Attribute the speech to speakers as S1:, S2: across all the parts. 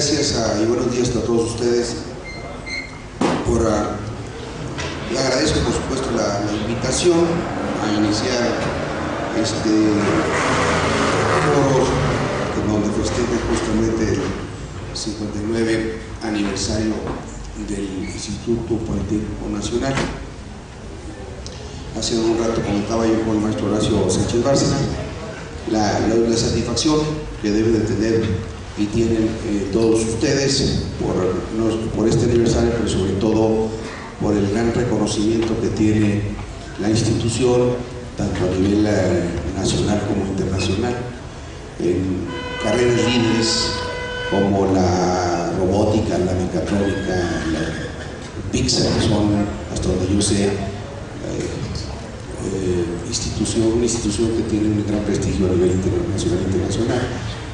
S1: gracias y buenos días a todos ustedes. Le agradezco por supuesto la invitación a iniciar este foro donde festeja justamente el 59 aniversario del Instituto Politécnico Nacional. Hace un rato comentaba yo con el maestro Horacio Sánchez Bárcena la satisfacción que deben de tener y tienen todos ustedes por este aniversario, pero sobre todo por el gran reconocimiento que tiene la institución, tanto a nivel nacional como internacional, en carreras líderes como la robótica, la mecatrónica, la Pixar, que son, hasta donde yo sé, una institución que tiene un gran prestigio a nivel nacional e internacional,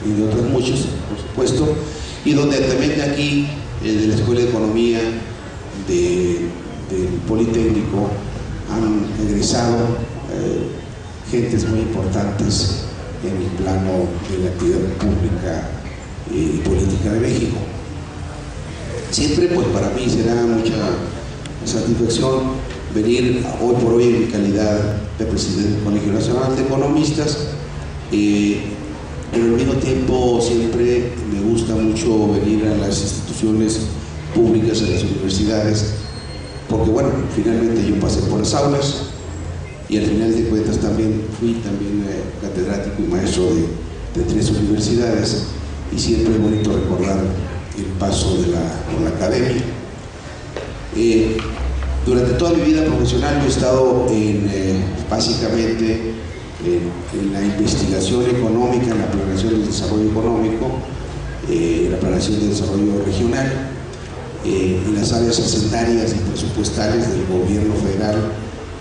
S1: y de otras muchos, por supuesto, y donde también aquí de la Escuela de Economía del Politécnico han egresado gentes muy importantes en el plano de la actividad pública y política de México. Siempre, pues para mí será mucha satisfacción venir hoy por hoy en mi calidad de presidente del Colegio Nacional de Economistas, pero al mismo tiempo siempre me gusta mucho venir a las instituciones públicas, a las universidades, porque bueno, finalmente yo pasé por las aulas y al final de cuentas también fui catedrático y maestro de 3 universidades, y siempre es bonito recordar el paso por la academia. Durante toda mi vida profesional yo he estado básicamente en la investigación económica, en la planeación del desarrollo económico, en la planeación del desarrollo regional, en las áreas hacendarias y presupuestales del gobierno federal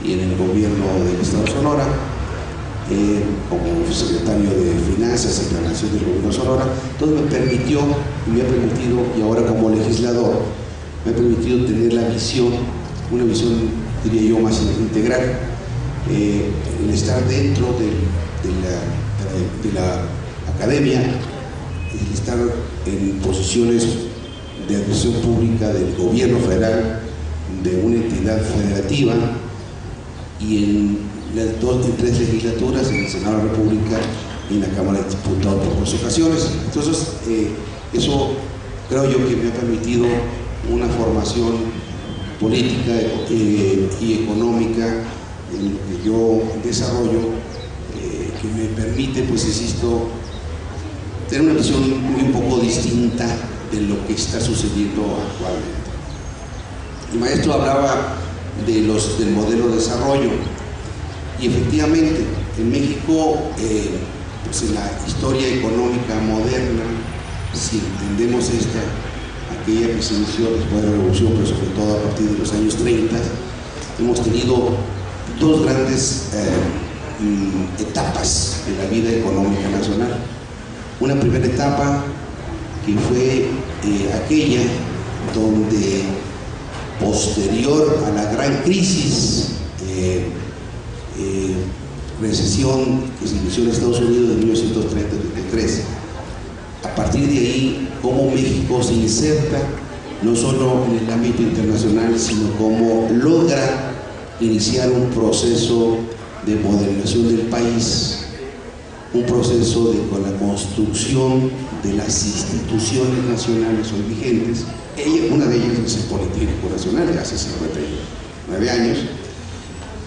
S1: y en el gobierno del Estado de Sonora, como secretario de Finanzas y Planeación del gobierno de Sonora. Entonces me ha permitido, y ahora como legislador, me ha permitido tener una visión, diría yo, más integral, el estar dentro de la academia, el estar en posiciones de administración pública del gobierno federal, de una entidad federativa, y en 3 legislaturas, en el Senado de la República y en la Cámara de Diputados por 2 ocasiones. Entonces, eso creo yo que me ha permitido una formación política y económica en lo que yo desarrollo, que me permite, pues insisto, tener una visión un poco distinta de lo que está sucediendo actualmente. El maestro hablaba del modelo de desarrollo, y efectivamente en México, pues en la historia económica moderna, si entendemos aquella que se inició después de la Revolución, pero sobre todo a partir de los años 30, hemos tenido 2 grandes etapas en la vida económica nacional. Una primera etapa que fue aquella donde, posterior a la gran crisis, recesión que se inició en Estados Unidos en 1933, a partir de ahí, cómo México se inserta no solo en el ámbito internacional, sino cómo logra iniciar un proceso de modernización del país, un proceso con la construcción de las instituciones nacionales hoy vigentes. Una de ellas es el Politécnico Nacional, de hace 59 años,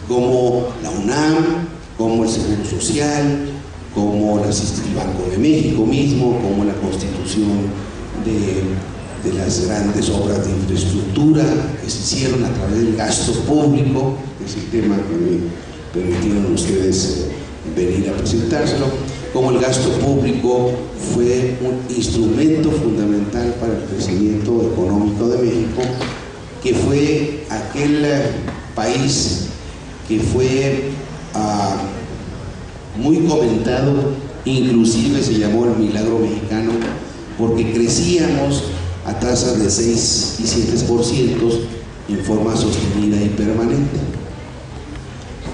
S1: como la UNAM, como el Seguro Social, como el Banco de México mismo, como la constitución de las grandes obras de infraestructura que se hicieron a través del gasto público, que es el tema que me permitieron ustedes venir a presentárselo. Como el gasto público fue un instrumento fundamental para el crecimiento económico de México, que fue aquel país que fue muy comentado, inclusive se llamó el milagro mexicano, porque crecíamos a tasas de 6 y 7% en forma sostenida y permanente,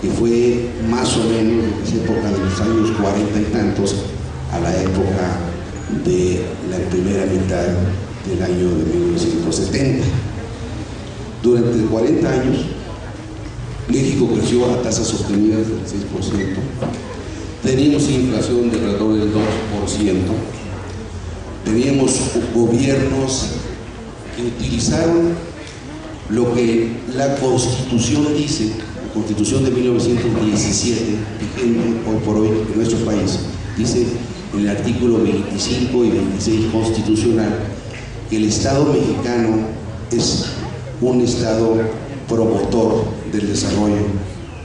S1: que fue más o menos en esa época de los años 40 y tantos a la época de la primera mitad del año de 1970. Durante 40 años, México creció a tasas sostenidas del 6%, teníamos inflación de alrededor del 2%, teníamos gobiernos que utilizaron lo que la Constitución dice, la Constitución de 1917, vigente hoy por hoy en nuestro país, dice en el artículo 25 y 26 constitucional que el Estado mexicano es un Estado promotor del desarrollo,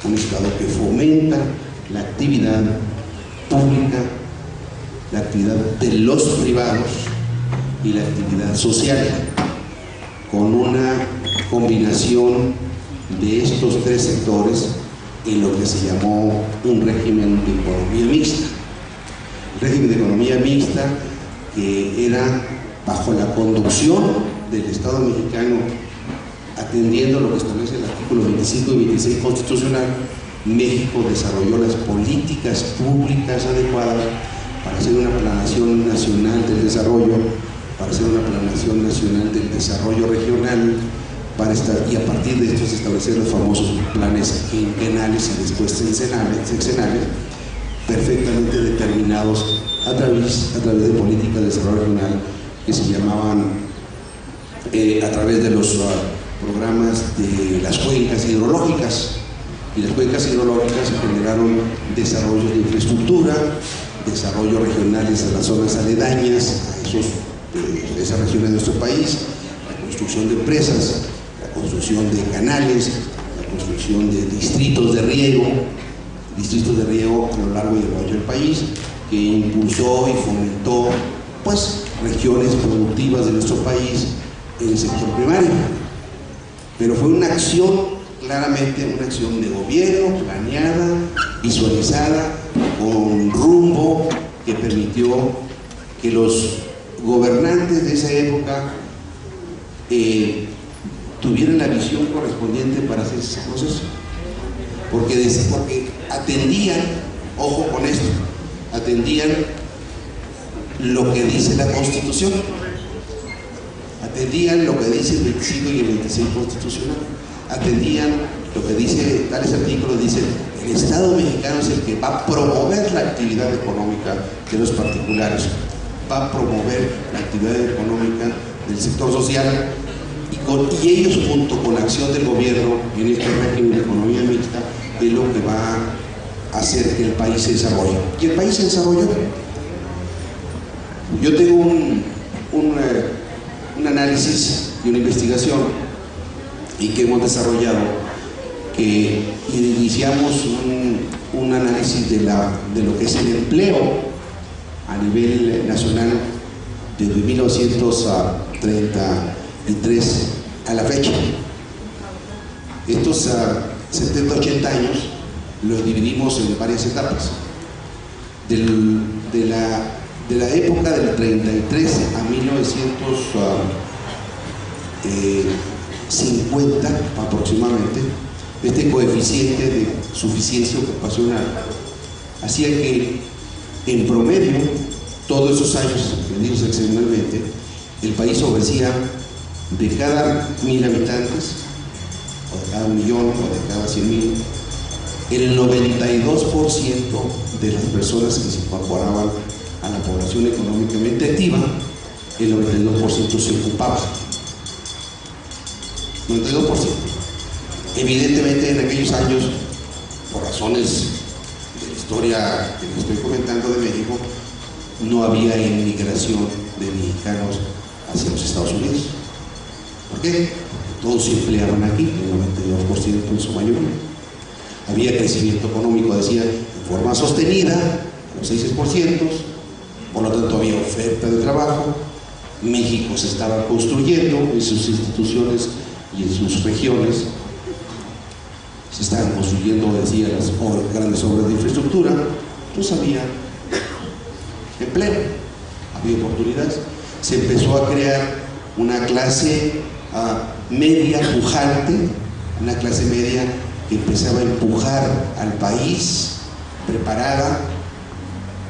S1: un Estado que fomenta la actividad pública, la actividad de los privados y la actividad social, con una combinación de estos tres sectores en lo que se llamó un régimen de economía mixta. El régimen de economía mixta que era bajo la conducción del Estado mexicano, atendiendo lo que establece el artículo 25 y 26 constitucional. México desarrolló las políticas públicas adecuadas para hacer una planación nacional del desarrollo, para hacer una planación nacional del desarrollo regional, y a partir de esto se establecer los famosos planes quinquenales y después sexenales, perfectamente determinados a través de políticas de desarrollo regional que se llamaban a través de los programas de las cuencas hidrológicas. Y las cuencas hidrológicas generaron desarrollos de infraestructura, desarrollos regionales de las zonas aledañas a esas regiones de nuestro país, la construcción de presas, la construcción de canales, la construcción de distritos de riego a lo largo y a lo ancho del país, que impulsó y fomentó pues regiones productivas de nuestro país en el sector primario. Pero fue una acción, claramente una acción de gobierno, planeada, visualizada, con rumbo, que permitió que los gobernantes de esa época tuvieran la visión correspondiente para hacer esas cosas, porque atendían, ojo con esto, atendían lo que dice la Constitución, atendían lo que dice el 25 y el 26 constitucional, atendían lo que dice tales artículos. Dice: el Estado mexicano es el que va a promover la actividad económica de los particulares, va a promover la actividad económica del sector social, y ellos, junto con la acción del gobierno en este régimen de economía mixta, es lo que va a hacer que el país se desarrolle. Y el país se desarrolló. Yo tengo un análisis y una investigación y que hemos desarrollado, que iniciamos un análisis de lo que es el empleo a nivel nacional desde 1933 a la fecha. Estos 70-80 años los dividimos en varias etapas. De la época del 33 a 1950 aproximadamente, este coeficiente de suficiencia ocupacional hacía que en promedio todos esos años medidos sexenalmente el país ofrecía de cada 1000 habitantes, o de cada 1 millón, o de cada 100,000, el 92% de las personas que se incorporaban a la población económicamente activa, el 92% se ocupaba. 92%. Evidentemente en aquellos años, por razones de la historia que les estoy comentando de México, no había inmigración de mexicanos hacia los Estados Unidos. ¿Por qué? Porque todos se empleaban aquí, el 92% en su mayoría. Había crecimiento económico, decía, en forma sostenida, los 6%, por lo tanto había oferta de trabajo. México se estaba construyendo en sus instituciones y en sus regiones. Se estaban construyendo, decía, las grandes obras de infraestructura. Entonces había empleo, había oportunidades. Se empezó a crear una clase media pujante, una clase media que empezaba a empujar al país, preparada,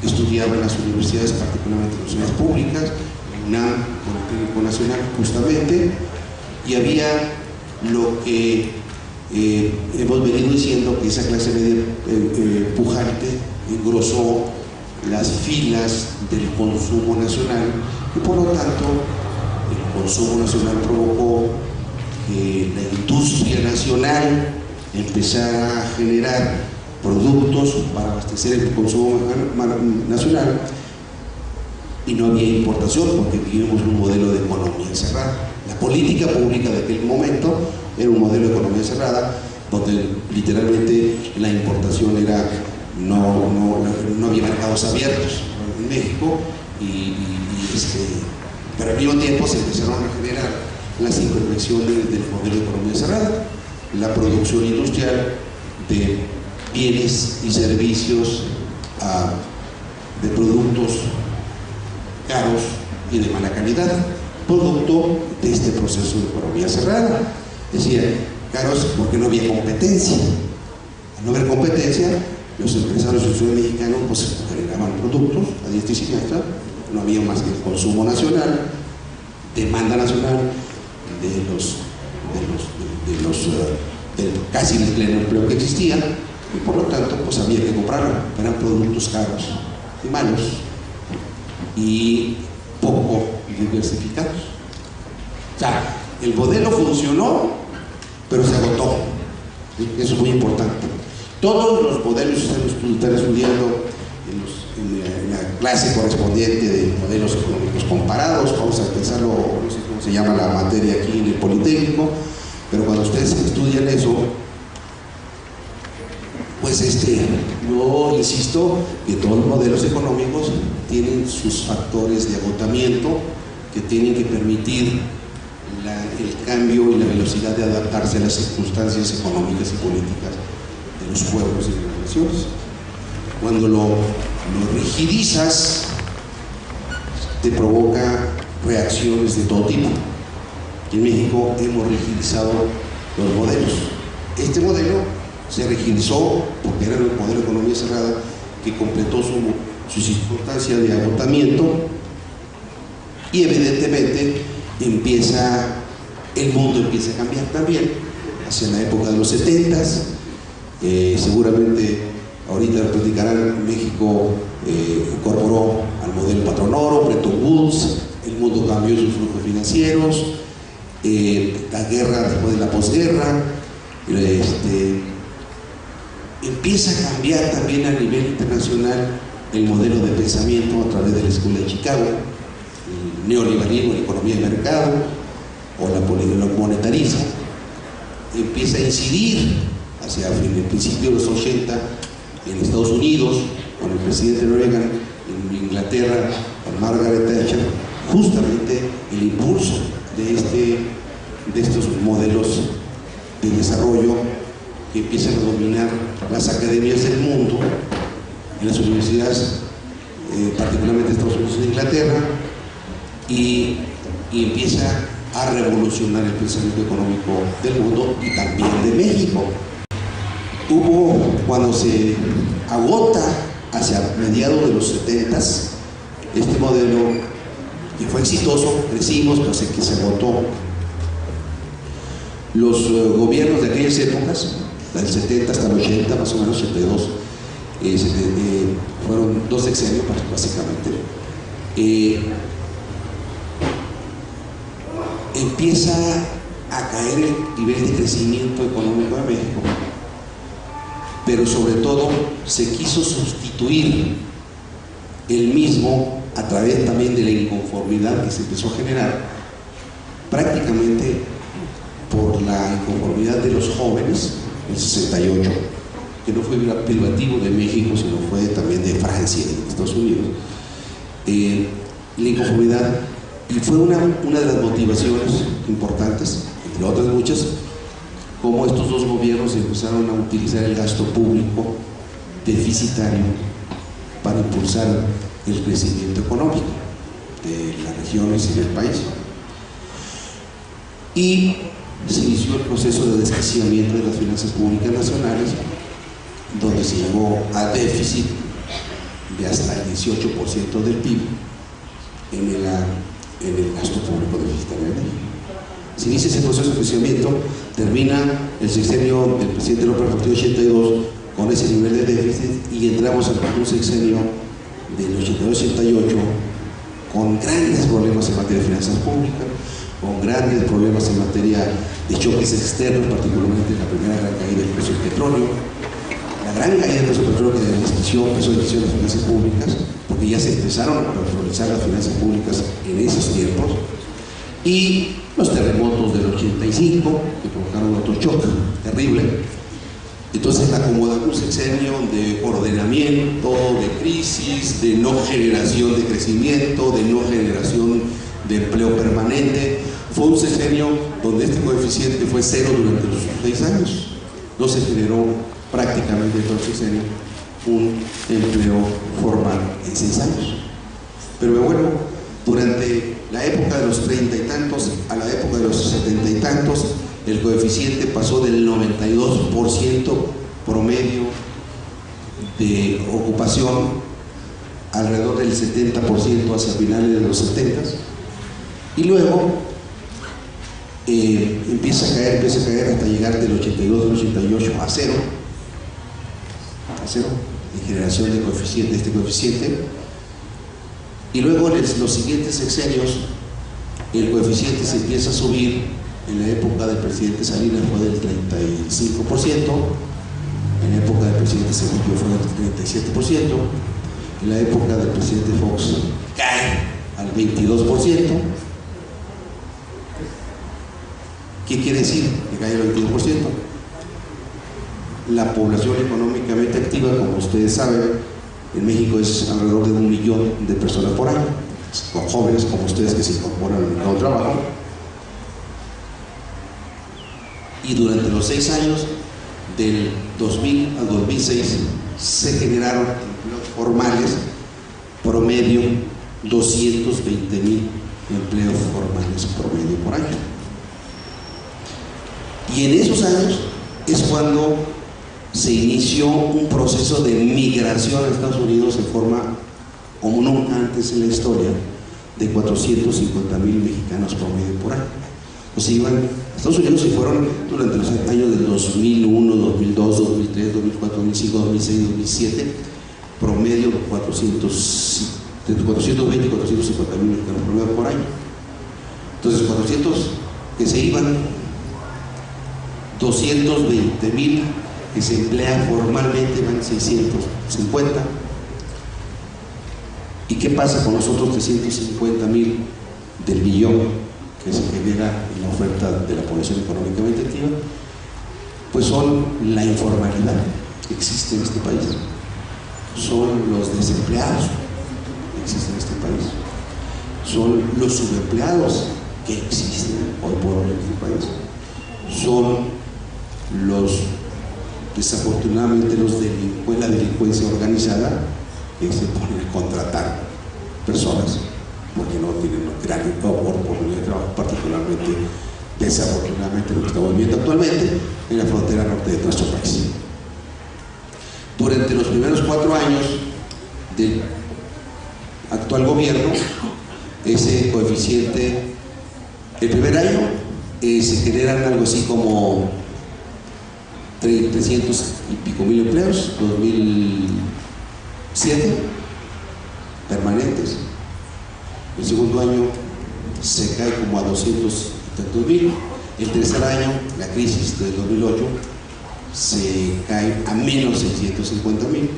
S1: estudiaba en las universidades, particularmente en las universidades públicas, UNAM, Politécnico Nacional, justamente, y había lo que hemos venido diciendo, que esa clase media pujante engrosó las filas del consumo nacional, y por lo tanto el consumo nacional provocó que la industria nacional empezara a generar productos para abastecer el consumo nacional, y no había importación porque vivimos un modelo de economía encerrada. La política pública de aquel momento era un modelo de economía cerrada, donde literalmente la importación era, no había mercados abiertos en México, pero al mismo tiempo se empezaron a generar las imperfecciones del modelo de economía cerrada, la producción industrial de bienes y servicios, de productos caros y de mala calidad, producto de este proceso de economía cerrada. Decía, caros porque no había competencia. Al no haber competencia, los empresarios del sur mexicano pues generaban productos a diestra y siniestra, no había más que el consumo nacional, demanda nacional del casi el pleno empleo que existía, y por lo tanto pues había que comprarlo. Eran productos caros y malos y poco diversificados. O sea, el modelo funcionó, pero se agotó. Eso es muy importante. Todos los modelos, ustedes están estudiando en la clase correspondiente de modelos económicos comparados, vamos a pensarlo, no sé cómo se llama la materia aquí en el Politécnico, pero cuando ustedes estudian eso, pues yo insisto que todos los modelos económicos tienen sus factores de agotamiento que tienen que permitir el cambio y la velocidad de adaptarse a las circunstancias económicas y políticas de los pueblos y de las naciones. Cuando lo rigidizas, te provoca reacciones de todo tipo. En México hemos rigidizado los modelos. Este modelo se rigidizó porque era el modelo de economía cerrada que completó su circunstancia de agotamiento, y evidentemente el mundo empieza a cambiar también hacia la época de los 70s. Seguramente ahorita lo platicarán, México incorporó al modelo patrón oro, Bretton Woods, el mundo cambió sus flujos financieros, la guerra después de la posguerra, empieza a cambiar también a nivel internacional el modelo de pensamiento a través de la Escuela de Chicago, el neoliberalismo, la economía de mercado o la monetarismo, empieza a incidir hacia el principio de los 80 en Estados Unidos, con el presidente Reagan, en Inglaterra, con Margaret Thatcher, justamente el impulso de estos modelos de desarrollo que empiezan a dominar las academias del mundo, en las universidades, particularmente de Estados Unidos e Inglaterra, y empieza a revolucionar el pensamiento económico del mundo y también de México. Cuando se agota hacia mediados de los 70s, este modelo, que fue exitoso, crecimos, pero que se agotó. Los gobiernos de aquellas épocas, del 70 hasta el 80, más o menos 82, fueron 2 sexenios básicamente, empieza a caer el nivel de crecimiento económico de México, pero sobre todo se quiso sustituir el mismo a través también de la inconformidad que se empezó a generar, prácticamente por la inconformidad de los jóvenes en 68, que no fue privativo de México, sino fue también de Francia y de Estados Unidos, la inconformidad, y fue una de las motivaciones importantes, entre otras muchas, como estos dos gobiernos empezaron a utilizar el gasto público deficitario para impulsar el crecimiento económico de las regiones y del país. Y se inició el proceso de desquiciamiento de las finanzas públicas nacionales, donde se llegó a déficit de hasta el 18% del PIB en el gasto público deficitario de México. Se inicia ese proceso de crecimiento, termina el sexenio del presidente López Portillo 82 con ese nivel de déficit y entramos a un sexenio del 82-88 con grandes problemas en materia de finanzas públicas, con grandes problemas en materia de choques externos, particularmente la primera gran caída del precio del petróleo, la gran caída del precio del petróleo que empezó a decisión las finanzas públicas, porque ya se empezaron a priorizar las finanzas públicas en esos tiempos, y los terremotos del 85 que provocaron otro choque terrible. Entonces la acomodación, un sexenio de ordenamiento, de crisis, de no generación de crecimiento, de no generación de empleo permanente. Fue un sexenio donde este coeficiente fue cero durante los 6 años. No se generó prácticamente todo el sexenio un empleo formal en 6 años. Pero bueno, durante la época de los 30 y tantos a la época de los 70 y tantos, el coeficiente pasó del 92% promedio de ocupación alrededor del 70% hacia finales de los 70 y luego empieza a caer hasta llegar del 82 al 88 a cero en generación de coeficiente, este coeficiente. Y luego en los siguientes sexenios el coeficiente se empieza a subir. En la época del presidente Salinas fue del 35%, en la época del presidente Cedillo fue del 37%, en la época del presidente Fox cae al 22%. ¿Qué quiere decir que cae al 22%? La población económicamente activa, como ustedes saben, en México es alrededor de 1 millón de personas por año, con jóvenes como ustedes que se incorporan a un trabajo. Y durante los 6 años, del 2000 al 2006, se generaron empleos formales, promedio 220,000 empleos formales promedio por año. Y en esos años es cuando se inició un proceso de migración a Estados Unidos en forma como nunca antes en la historia, de 450,000 mexicanos promedio por año. Pues se iban a Estados Unidos y fueron durante los años del 2001, 2002, 2003, 2004, 2005, 2006, 2007, promedio de 420 y 450,000 mexicanos promedio por año. Entonces 400 que se iban, 220,000 que se emplean formalmente, van 650. ¿Y qué pasa con los otros 350,000 del millón que se genera en la oferta de la población económicamente activa? Pues son la informalidad que existe en este país, son los desempleados que existen en este país, son los subempleados que existen hoy por hoy en este país, son desafortunadamente la delincuencia organizada que se pone a contratar personas porque no tienen gran oportunidad de trabajo, particularmente, desafortunadamente, lo que estamos viendo actualmente en la frontera norte de nuestro país. Durante los primeros 4 años del actual gobierno, ese coeficiente, el primer año se generan algo así como 300 y pico mil empleos, 2007, permanentes. El segundo año se cae como a 200,000. El tercer año, la crisis del 2008, se cae a menos 650,000.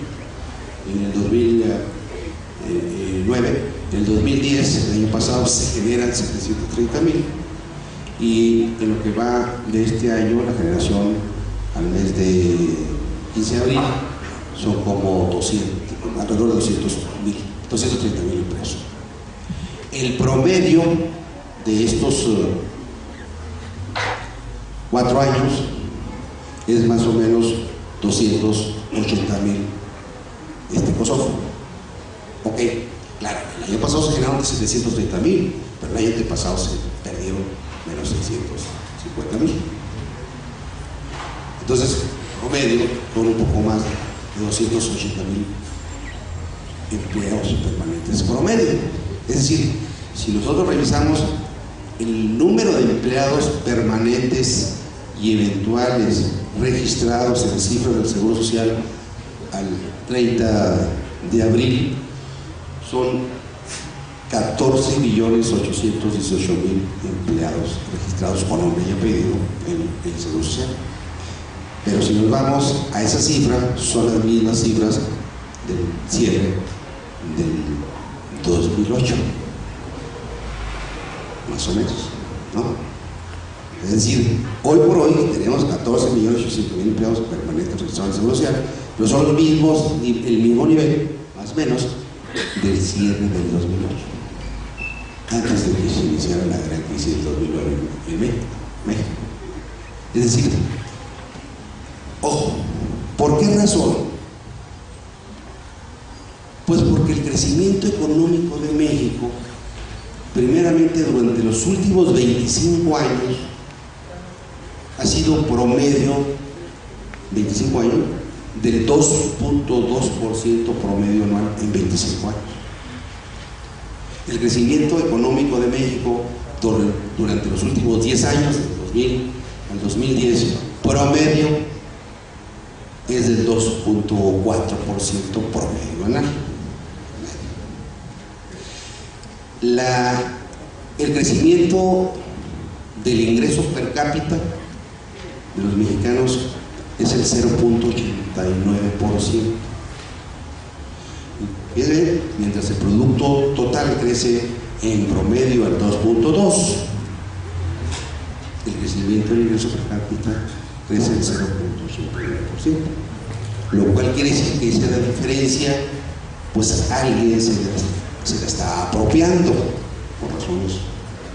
S1: En el 2009, en el 2010, el año pasado, se generan 730,000. Y en lo que va de este año, la generación al mes de 15 de abril son como alrededor de 230,000 empleos. El promedio de estos 4 años es más o menos 280,000 COSOF. Ok, claro, el año pasado se generaron de 730,000, pero el año pasado se perdieron menos 650,000. Entonces, promedio, con un poco más de 280,000 empleados permanentes promedio. Es decir, si nosotros revisamos el número de empleados permanentes y eventuales registrados en cifras del Seguro Social al 30 de abril, son 14.818.000 empleados registrados con nombre y apellido en el Seguro Social. Pero si nos vamos a esa cifra, son las mismas cifras del cierre del 2008, más o menos, ¿no? Es decir, hoy por hoy tenemos 14.800.000 empleados permanentes registrados en el Seguro Social, pero son los mismos, el mismo nivel, más o menos, del cierre del 2008, antes de que se iniciara la gran crisis del 2009 en México. Es decir, ojo, ¿por qué razón? Pues porque el crecimiento económico de México, primeramente durante los últimos 25 años, ha sido promedio, 25 años, del 2.2% promedio anual en 25 años. El crecimiento económico de México durante los últimos 10 años, del 2000 al 2010, promedio es del 2.4% promedio anual. El crecimiento del ingreso per cápita de los mexicanos es el 0.89%. Mientras el producto total crece en promedio al 2.2%, el crecimiento del ingreso per cápita crece el 0.89%, lo cual quiere decir que esa diferencia, pues alguien se la está apropiando por razones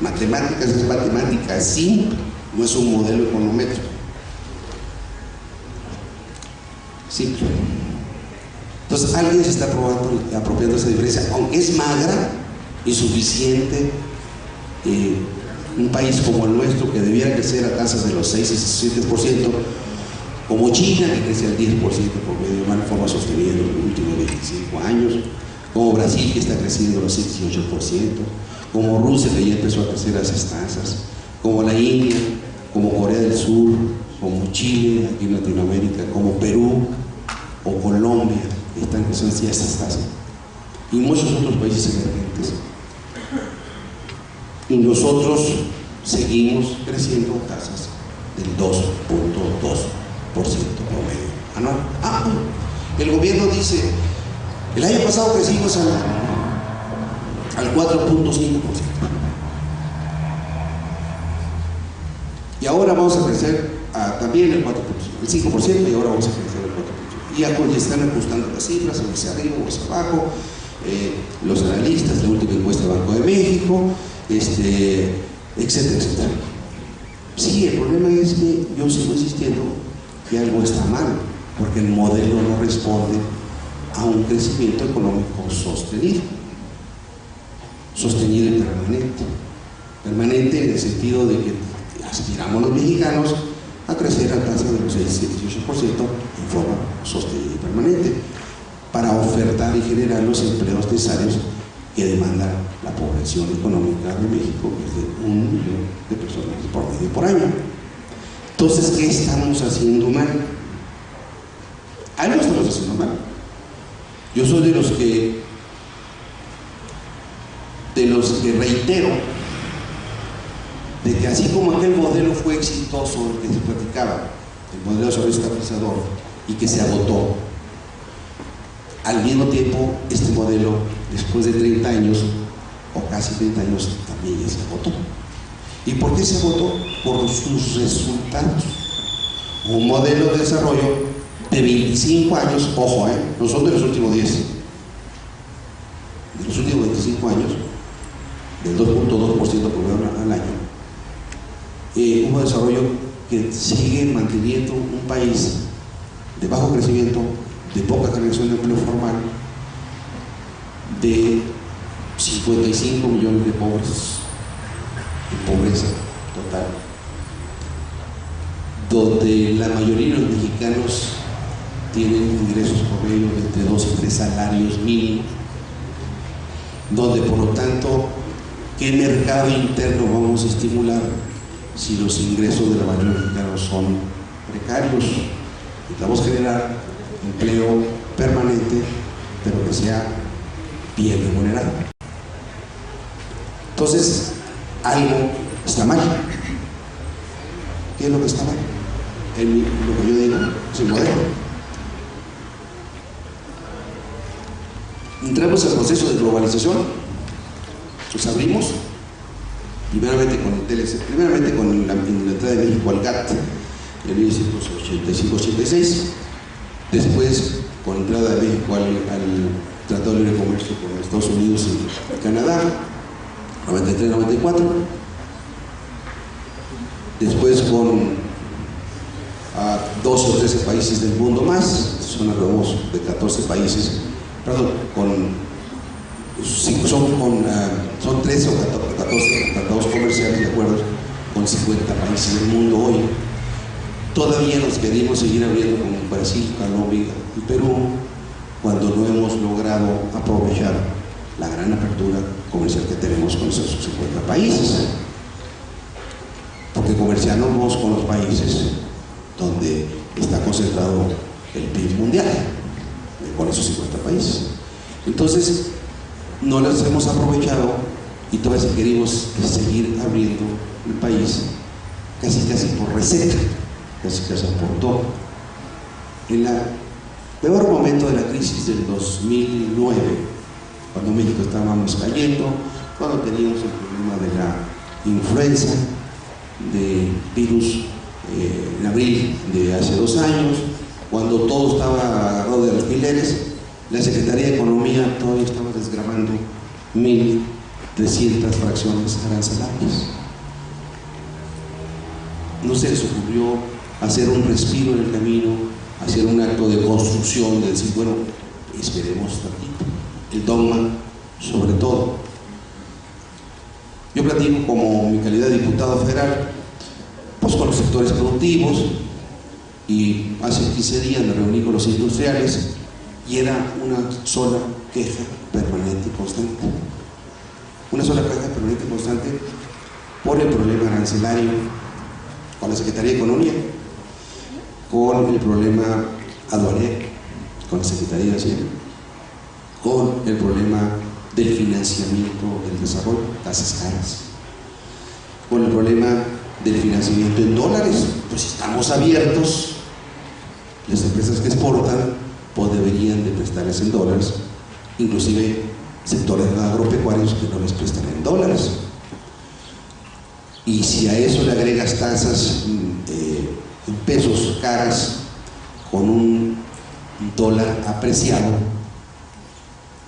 S1: matemáticas. Es matemática simple, no es un modelo econométrico simple. Entonces alguien se está apropiando esa diferencia, aunque es magra, insuficiente. Un país como el nuestro, que debiera crecer a tasas de los 6 y 7%, como China, que crece al 10% por medio de forma sostenida en los últimos 25 años, como Brasil, que está creciendo a los 6 y 8%, como Rusia, que ya empezó a crecer a esas tasas, como la India, como Corea del Sur, como Chile, aquí en Latinoamérica, como Perú o Colombia, que están creciendo a estas tasas, y muchos otros países emergentes. Y nosotros seguimos creciendo a tasas del 2.2% promedio anual. El gobierno dice, el año pasado crecimos al 4.5%. Y ahora vamos a crecer también el 4%, el 5%, y ahora vamos a crecer el 4%. Y ya están ajustando las cifras, o hacia arriba o hacia abajo, los analistas, la última encuesta del Banco de México, etcétera, etcétera. Sí, el problema es que yo sigo insistiendo que algo está mal, porque el modelo no responde a un crecimiento económico sostenido y permanente en el sentido de que aspiramos los mexicanos a crecer a tasa de los 6, 7, 8% en forma sostenida y permanente, para ofertar y generar los empleos necesarios que demanda la población económica de México, que es de 1 millón de personas por medio por año. Entonces, ¿qué estamos haciendo mal? Algo estamos haciendo mal. Yo soy de los que reitero de que así como aquel modelo fue exitoso, el que se platicaba, el modelo sobre estabilizador, y que se agotó, al mismo tiempo este modelo, después de 30 años o casi 30 años, también ya se agotó. ¿Y por qué se agotó? Por sus resultados. Un modelo de desarrollo de 25 años, ojo, no son de los últimos 10, de los últimos 25 años, del 2.2% por al año, un desarrollo que sigue manteniendo un país de bajo crecimiento, de poca generación de empleo formal, de 55 millones de pobres, de pobreza total, donde la mayoría de los mexicanos tienen ingresos promedio de entre 2 y 3 salarios mínimos, donde por lo tanto, ¿qué mercado interno vamos a estimular si los ingresos del barrio mexicano son precarios? Necesitamos generar empleo permanente, pero que sea bien remunerado. Entonces, algo está mal. ¿Qué es lo que está mal? Lo que yo digo es el modelo. Entramos al proceso de globalización, nos abrimos primeramente con el TLC, primeramente con la entrada de México al GATT en 1985-86, después con la entrada de México al Tratado de Libre Comercio con Estados Unidos y Canadá, 93-94, después con 12 o 13 países del mundo más, son alrededor de 14 países, perdón, son 13 o 14 tratados comerciales de acuerdo con 50 países del mundo hoy. Todavía nos queremos seguir abriendo con Brasil, Colombia y Perú, cuando no hemos logrado aprovechar la gran apertura comercial que tenemos con esos 50 países. Porque comerciamos con los países donde está concentrado el PIB mundial, con esos 50 países. Entonces, no las hemos aprovechado y todavía queremos seguir abriendo el país casi por receta, casi por todo. En el peor momento de la crisis del 2009, cuando México estábamos cayendo, cuando teníamos el problema de la influenza, de virus en abril de hace 2 años, cuando todo estaba agarrado de alquileres, la Secretaría de Economía todavía estaba desgravando 1.300 fracciones arancelarias. No se les ocurrió hacer un respiro en el camino, hacer un acto de construcción, de decir, bueno, esperemos tantito. El dogma, sobre todo. Yo platico como mi calidad de diputado federal, pues con los sectores productivos, y hace 15 días me reuní con los industriales y era una sola queja permanente y constante. Una sola queja permanente y constante por el problema arancelario con la Secretaría de Economía, con el problema aduanero con la Secretaría de Hacienda, con el problema del financiamiento del desarrollo, tasas caras, con el problema del financiamiento en dólares. Pues estamos abiertos, las empresas que exportan pues deberían de prestarles en dólares, inclusive sectores agropecuarios que no les prestan en dólares. Y si a eso le agregas tasas en pesos caras con un dólar apreciado,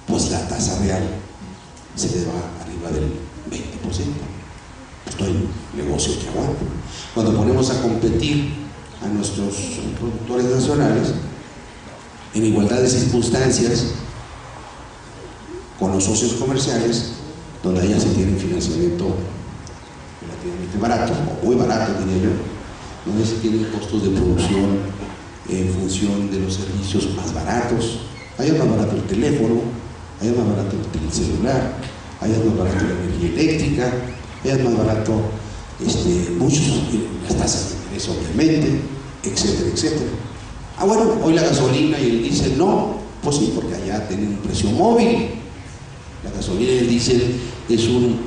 S1: pues la tasa real se le va arriba del 20%. Pues no hay negocio que aguante. Cuando ponemos a competir a nuestros productores nacionales en igualdad de circunstancias con los socios comerciales, donde allá se tiene financiamiento relativamente barato, o muy barato diría yo, donde se tienen costos de producción en función de los servicios más baratos. Allá es más barato el teléfono, allá es más barato el celular, allá es más barato la energía eléctrica, allá es más barato las tasas de interés obviamente, etcétera, etcétera. Ah, bueno, hoy la gasolina y el diésel no, pues sí, porque allá tienen un precio móvil. La gasolina y el diésel es un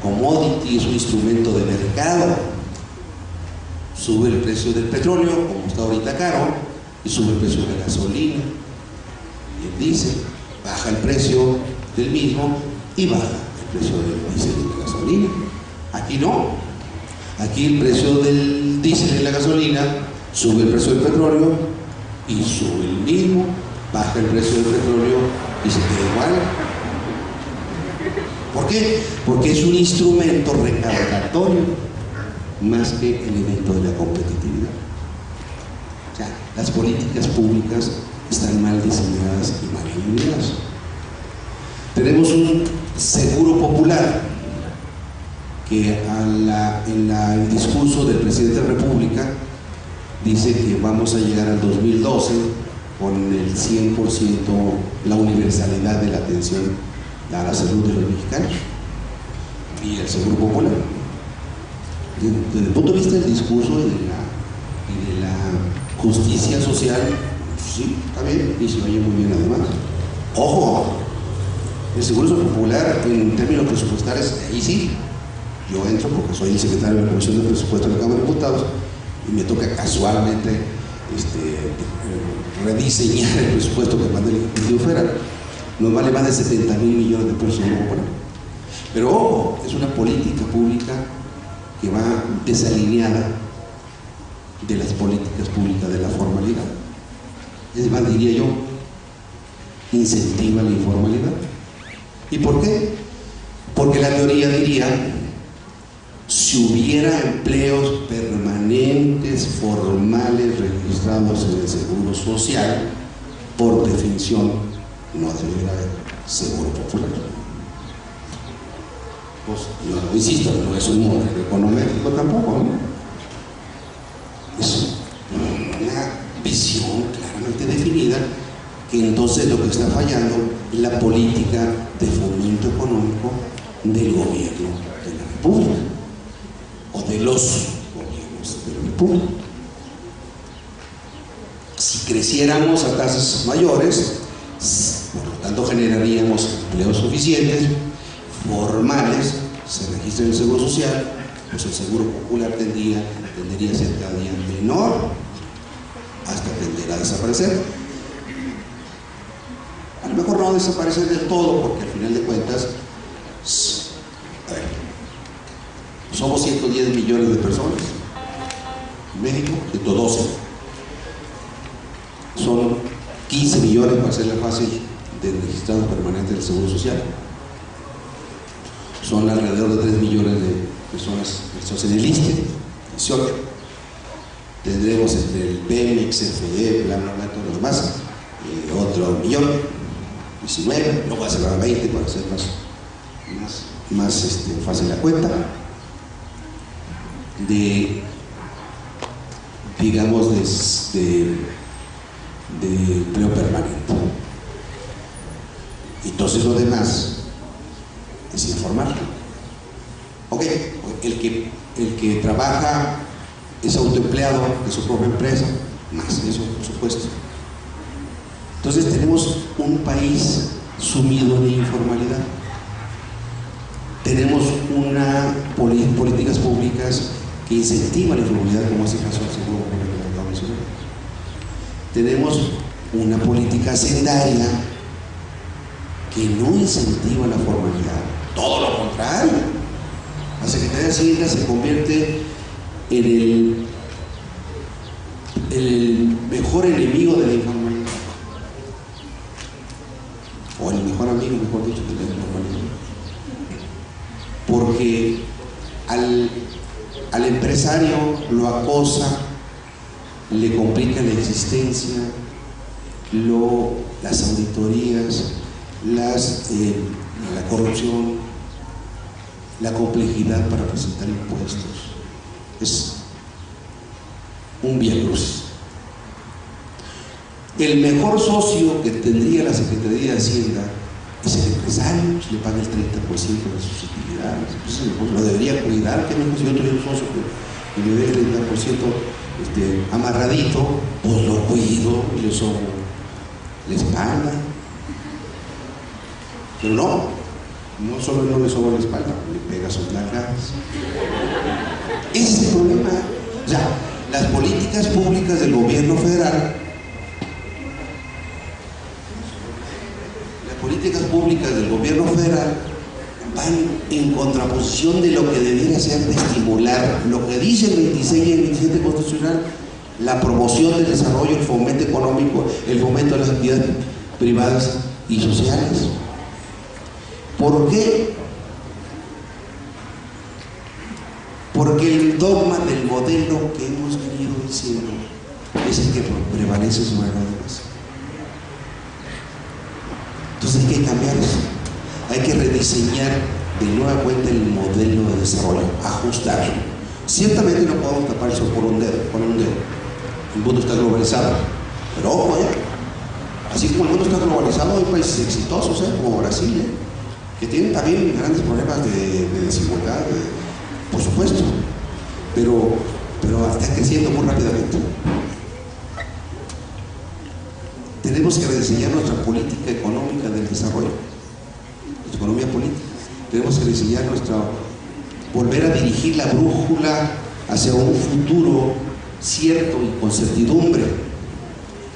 S1: commodity, es un instrumento de mercado. Sube el precio del petróleo, como está ahorita caro, y sube el precio de la gasolina y el diésel, baja el precio del mismo y baja el precio del diésel y de la gasolina. Aquí no, aquí el precio del diésel y la gasolina sube el precio del petróleo y sube el mismo, baja el precio del petróleo y se queda igual. ¿Por qué? Porque es un instrumento recaudatorio más que elemento de la competitividad. O sea, las políticas públicas están mal diseñadas y mal iluminadas. Tenemos un seguro popular que en el discurso del presidente de la República dice que vamos a llegar al 2012 con el 100% la universalidad de la atención a la salud de los mexicanos y el Seguro Popular. Desde el punto de vista del discurso y de la justicia social, sí, está bien, y se oye muy bien además. ¡Ojo! El Seguro Popular en términos presupuestarios, ahí sí, yo entro porque soy el secretario de la Comisión de Presupuesto de la Cámara de Diputados y me toca casualmente rediseñar el presupuesto que manda el Ejecutivo Federal. Nos vale más de 70,000 millones de pesos. Pero ojo, es una política pública que va desalineada de las políticas públicas de la formalidad. Es más, diría yo, incentiva la informalidad. ¿Y por qué? Porque la teoría diría, si hubiera empleos permanentes, formales, registrados en el Seguro Social, por definición no debería haber Seguro Popular. Pues, yo insisto, no es un modelo económico tampoco, ¿no? Es una visión claramente definida, que entonces lo que está fallando es la política de fomento económico del gobierno de la República o de los gobiernos de la República. Si creciéramos a tasas mayores, por lo tanto generaríamos empleos suficientes, formales, se registra en el Seguro Social, pues el Seguro Popular tendería a ser cada día menor hasta tender a desaparecer. A lo mejor no desaparecer del todo, porque al final de cuentas, a ver, somos 110 millones de personas en México, 112. Son 15 millones, para hacerla fácil, de registrados permanentes del Seguro Social. Son alrededor de 3 millones de personas registradas en el ISSSTE, 18. Tendremos entre el Pemex, CFE, bla, bla, bla, todos los demás, otro millón, 19, luego va a ser 20 para hacer más fácil la cuenta, digamos, de empleo permanente. Entonces lo demás es informal. Ok, el que trabaja es autoempleado de su propia empresa, más eso por supuesto. Entonces tenemos un país sumido en informalidad. Tenemos políticas públicas que incentivan la informalidad, como es el caso del Seguro Popular que acabo de mencionar. Tenemos una política hacendaria que no incentiva la formalidad, todo lo contrario. La Secretaría de Hacienda se convierte en el mejor enemigo de la informalidad, o el mejor amigo, mejor dicho, de la informalidad, porque al empresario lo acosa, le complica la existencia, las auditorías, la corrupción, la complejidad para presentar impuestos. Es un viacrucis. El mejor socio que tendría la Secretaría de Hacienda es el empresario, se le paga el 30% de sus utilidades. Entonces, lo debería cuidar. Que no, si yo tuviera un socio que me dé el 30% amarradito, pues lo cuido y le sobo la espalda. Pero no solo no le soba la espalda, le pega sus nalgadas. Ese es el problema. O sea, las políticas públicas del gobierno federal, van en contraposición de lo que debiera ser de estimular lo que dice el 26 y el 27 constitucional: la promoción del desarrollo, el fomento económico, el fomento de las actividades privadas y sociales. ¿Por qué? Porque el dogma del modelo que hemos venido diciendo es el que prevalece sobre los demás. Entonces hay que cambiar eso. Hay que rediseñar de nueva cuenta el modelo de desarrollo, ajustarlo. Ciertamente no podemos tapar eso con un dedo. El mundo está globalizado. Pero ojo, Así como el mundo está globalizado, hay países exitosos, como Brasil, que tienen también grandes problemas de desigualdad, por supuesto, pero están creciendo muy rápidamente. Tenemos que rediseñar nuestra política económica del desarrollo, nuestra economía política. Tenemos que rediseñar volver a dirigir la brújula hacia un futuro cierto y con certidumbre.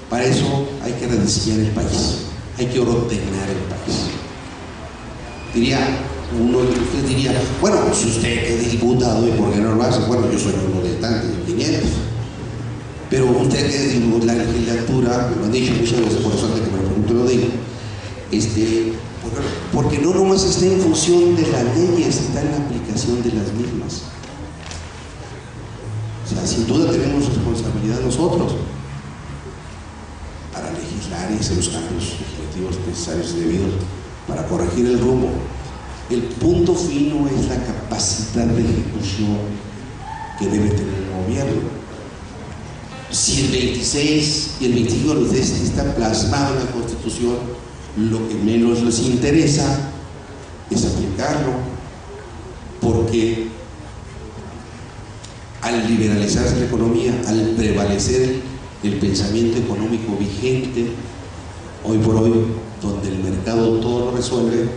S1: Para eso hay que rediseñar el país, hay que ordenar el país. Uno de ustedes diría, bueno, si usted es diputado y por qué no lo hace, bueno, yo soy uno de tantos, de 500. Pero usted que es la legislatura, me lo han dicho muchas veces, por eso antes que me lo pregunto lo digo, porque no nomás está en función de las leyes, está en la aplicación de las mismas. O sea, sin duda tenemos responsabilidad nosotros para legislar y hacer los cambios legislativos necesarios y debidos para corregir el rumbo. El punto fino es la capacidad de ejecución que debe tener el gobierno. Si el 26 y el 21 está plasmado en la Constitución, lo que menos les interesa es aplicarlo, porque al liberalizarse la economía, al prevalecer el pensamiento económico vigente, hoy por hoy, donde el mercado todo lo resuelve,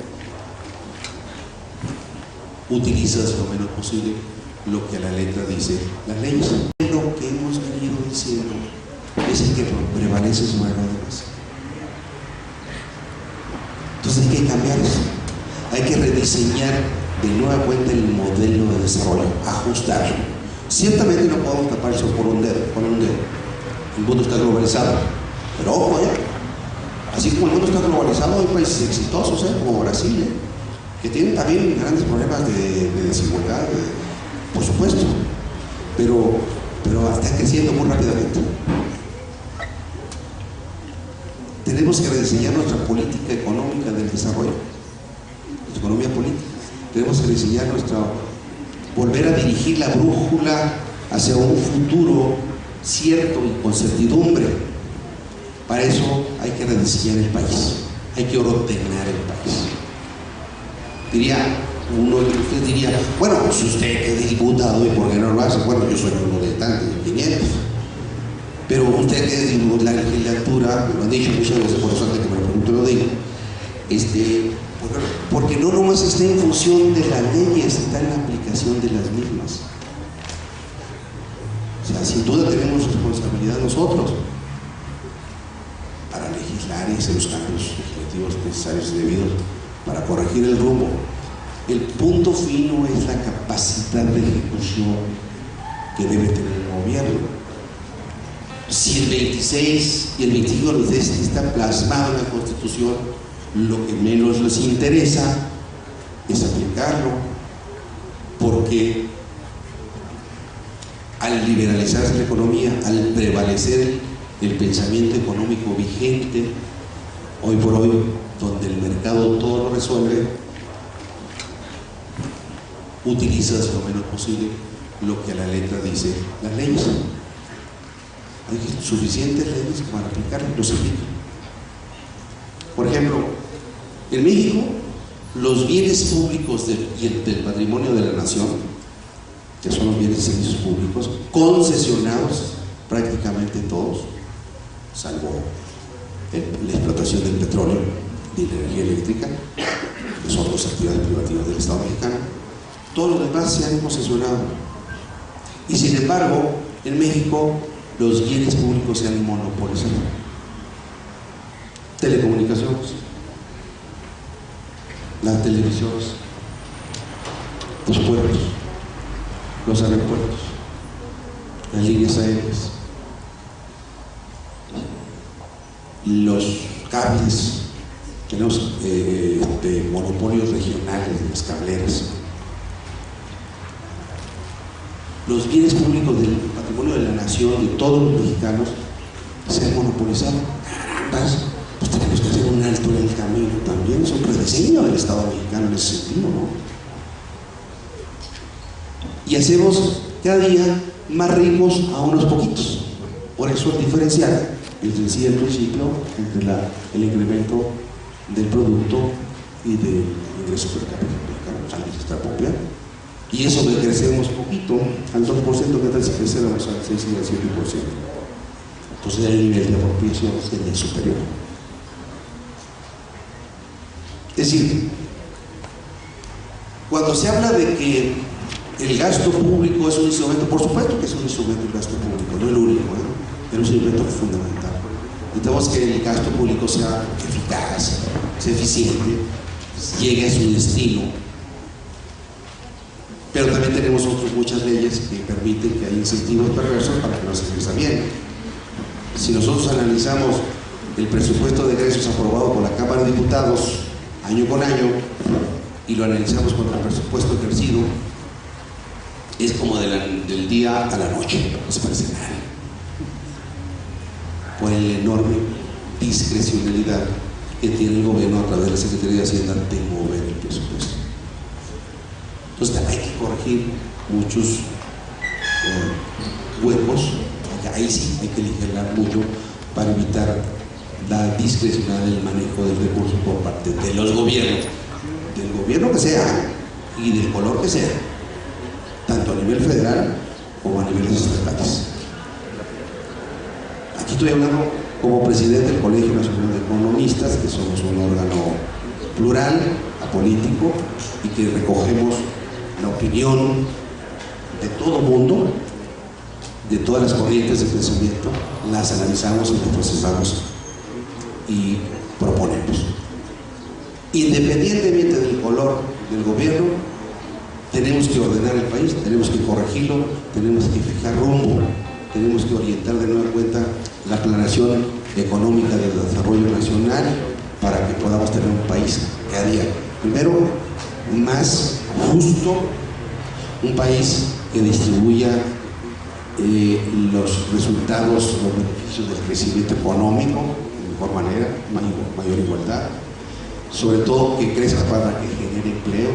S1: utilizas lo menos posible lo que a la letra dice las leyes. Lo que hemos venido diciendo es el que prevalece sobre lo demás. Entonces hay que cambiar eso, hay que rediseñar de nueva cuenta el modelo de desarrollo, ajustarlo. Ciertamente no podemos tapar eso con un dedo. El mundo está globalizado, pero ojo, así como el mundo está globalizado, hay países exitosos, como Brasil, que tienen también grandes problemas de desigualdad, por supuesto, pero están creciendo muy rápidamente. Tenemos que rediseñar nuestra política económica del desarrollo, nuestra economía política. Tenemos que rediseñar volver a dirigir la brújula hacia un futuro cierto y con certidumbre. Para eso hay que rediseñar el país, hay que ordenar el país. Uno de ustedes diría, bueno, si usted es diputado y por qué no lo hace, bueno, yo soy uno de tantos, de 500. Pero usted que es la legislatura, me lo han dicho muchas veces, por eso antes que me lo pregunto lo digo, porque no nomás está en función de las leyes, está en la aplicación de las mismas. O sea, sin duda tenemos responsabilidad nosotros para legislar y hacer los cambios legislativos necesarios y debidos para corregir el rumbo. El punto fino es la capacidad de ejecución que debe tener el gobierno. Si el 26 y el 21 está plasmado en la Constitución, lo que menos les interesa es aplicarlo, porque al liberalizarse la economía, al prevalecer el pensamiento económico vigente, hoy por hoy, donde el mercado todo lo resuelve, utilizas lo menos posible lo que a la letra dice las leyes. Hay suficientes leyes para aplicar, los aplican. Por ejemplo, en México, los bienes públicos del patrimonio de la nación, que son los bienes y servicios públicos, concesionados prácticamente todos, salvo la explotación del petróleo y la energía eléctrica, que son dos actividades privativas del Estado mexicano, todos los demás se han concesionado. Y sin embargo, en México, los bienes públicos se han monopolizado. Telecomunicaciones, las televisiones, los puertos, los aeropuertos, las líneas aéreas, los cables, tenemos monopolios regionales de las cableras. Los bienes públicos del patrimonio de la nación, de todos los mexicanos, se han monopolizado. Carambas, pues tenemos que hacer un alto en el camino también, es un rediseño del Estado mexicano en ese sentido, ¿no? Y hacemos cada día más ricos a unos poquitos. Por eso el diferencial les decía al principio, entre el incremento del producto y del ingreso per cápita extrapopular. Y eso que crecemos poquito, al 2%, que tal si creciéramos al 6 y al 7%. Entonces el nivel de apropiación sería superior. Es decir, cuando se habla de que el gasto público es un instrumento, por supuesto que es un instrumento el gasto público, no el único, pero es un instrumento fundamental. Necesitamos que el gasto público sea eficaz, sea eficiente, llegue a su destino. Pero también tenemos muchas leyes que permiten que haya incentivos perversos para que no se ejerza bien. Si nosotros analizamos el presupuesto de egresos aprobado por la Cámara de Diputados año con año y lo analizamos con el presupuesto ejercido, es como del día a la noche, no se parece nada, por la enorme discrecionalidad que tiene el gobierno a través de la Secretaría de Hacienda de mover el presupuesto. Entonces hay que corregir muchos huecos, ahí sí hay que legislar mucho para evitar la discrecionalidad del manejo del recurso por parte de los gobiernos, del gobierno que sea y del color que sea, tanto a nivel federal como a niveles estatales. Aquí estoy hablando como presidente del Colegio Nacional de Economistas, que somos un órgano plural, apolítico, y que recogemos la opinión de todo mundo, de todas las corrientes de pensamiento, las analizamos y las procesamos y proponemos. Independientemente del color del gobierno, tenemos que ordenar el país, tenemos que corregirlo, tenemos que fijar rumbo, tenemos que orientar de nueva cuenta la planeación económica del desarrollo nacional para que podamos tener un país cada día, primero, más justo, un país que distribuya los resultados, los beneficios del crecimiento económico de mejor manera, mayor igualdad, sobre todo que crezca para que genere empleo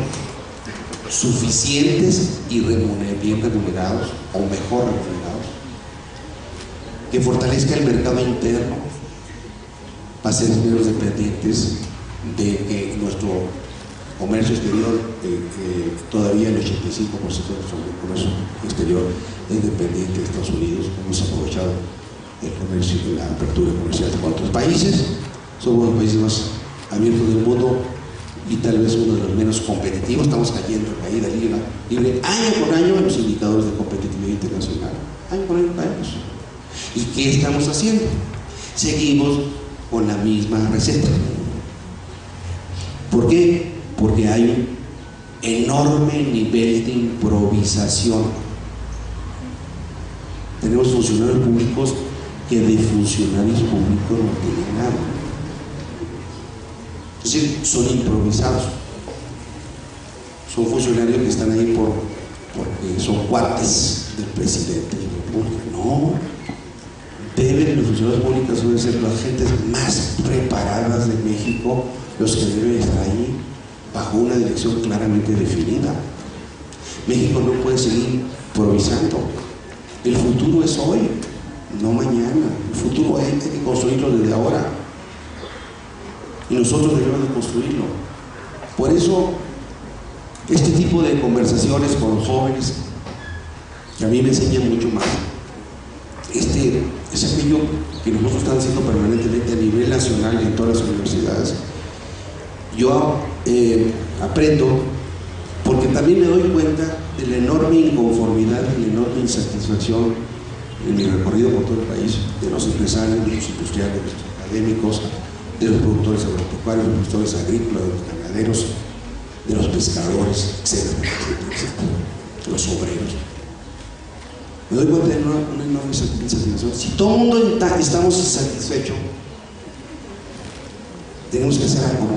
S1: suficientes y bien remunerados o mejor remunerados, que fortalezca el mercado interno para ser menos dependientes de que nuestro comercio exterior, todavía el 85% de nuestro comercio exterior es dependiente de Estados Unidos. Hemos aprovechado el comercio y la apertura comercial con otros países. Somos los países más abiertos del mundo y tal vez uno de los menos competitivos. Estamos cayendo en caída libre año con año en los indicadores de competitividad internacional. Año con año caemos. ¿Y qué estamos haciendo? Seguimos con la misma receta. ¿Por qué? Porque hay un enorme nivel de improvisación. Tenemos funcionarios públicos que de funcionarios públicos no tienen nada. Es decir, son improvisados. Son funcionarios que están ahí porque son cuates del presidente de la República. No. Los funcionarios públicos deben ser las gentes más preparadas de México, los que deben estar ahí bajo una dirección claramente definida. México no puede seguir improvisando. El futuro es hoy, no mañana. El futuro hay que construirlo desde ahora. Y nosotros debemos de construirlo. Por eso, este tipo de conversaciones con los jóvenes, que a mí me enseñan mucho más, es aquello que nosotros estamos haciendo permanentemente a nivel nacional y en todas las universidades. Yo aprendo porque también me doy cuenta de la enorme inconformidad y la enorme insatisfacción en mi recorrido por todo el país, de los empresarios, de los industriales, de los académicos, de los productores agropecuarios, de los productores agrícolas, de los ganaderos, de los pescadores, etcétera, etcétera, etcétera, de los obreros. Me doy cuenta de una enorme insatisfacción. Si todo el mundo estamos insatisfechos, tenemos que hacer algo.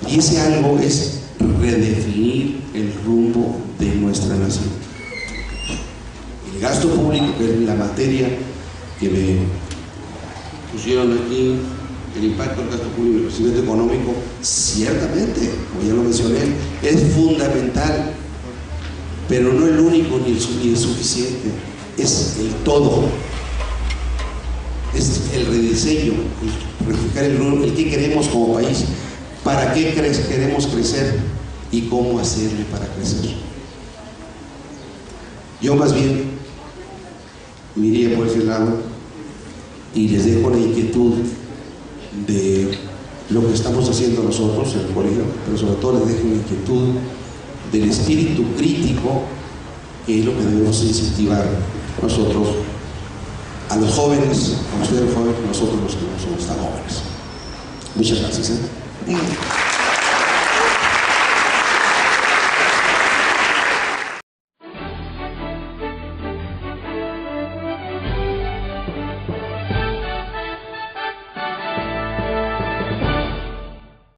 S1: Y ese algo es redefinir el rumbo de nuestra nación. El gasto público, que es la materia que me pusieron aquí, el impacto del gasto público y el crecimiento económico, ciertamente, como ya lo mencioné, es fundamental, pero no el único ni el suficiente, es el todo. es el rediseño, reflejar el qué queremos como país, para qué queremos crecer y cómo hacerle para crecer. Yo más bien me iría por ese lado y les dejo la inquietud de lo que estamos haciendo nosotros en el colegio, pero sobre todo les dejo la inquietud del espíritu crítico, que es lo que debemos incentivar nosotros a los jóvenes, a ustedes jóvenes, nosotros los que no somos tan jóvenes. Muchas gracias.